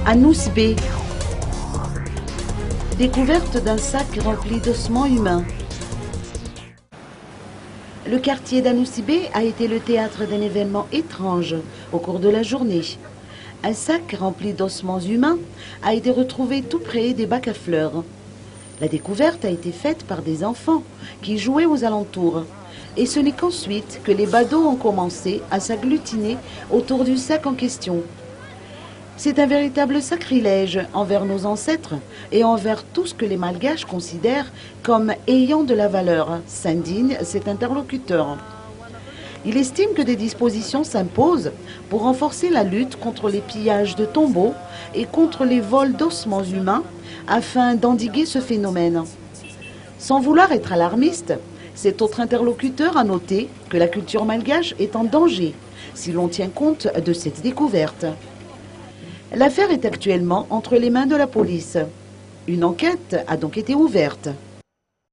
À Nousbé, découverte d'un sac rempli d'ossements humains. Le quartier d'Anousibé a été le théâtre d'un événement étrange au cours de la journée. Un sac rempli d'ossements humains a été retrouvé tout près des bacs à fleurs. La découverte a été faite par des enfants qui jouaient aux alentours. Et ce n'est qu'ensuite que les badauds ont commencé à s'agglutiner autour du sac en question. C'est un véritable sacrilège envers nos ancêtres et envers tout ce que les Malgaches considèrent comme ayant de la valeur, s'indigne cet interlocuteur. Il estime que des dispositions s'imposent pour renforcer la lutte contre les pillages de tombeaux et contre les vols d'ossements humains afin d'endiguer ce phénomène. Sans vouloir être alarmiste, cet autre interlocuteur a noté que la culture malgache est en danger si l'on tient compte de cette découverte. L'affaire est actuellement entre les mains de la police. Une enquête a donc été ouverte.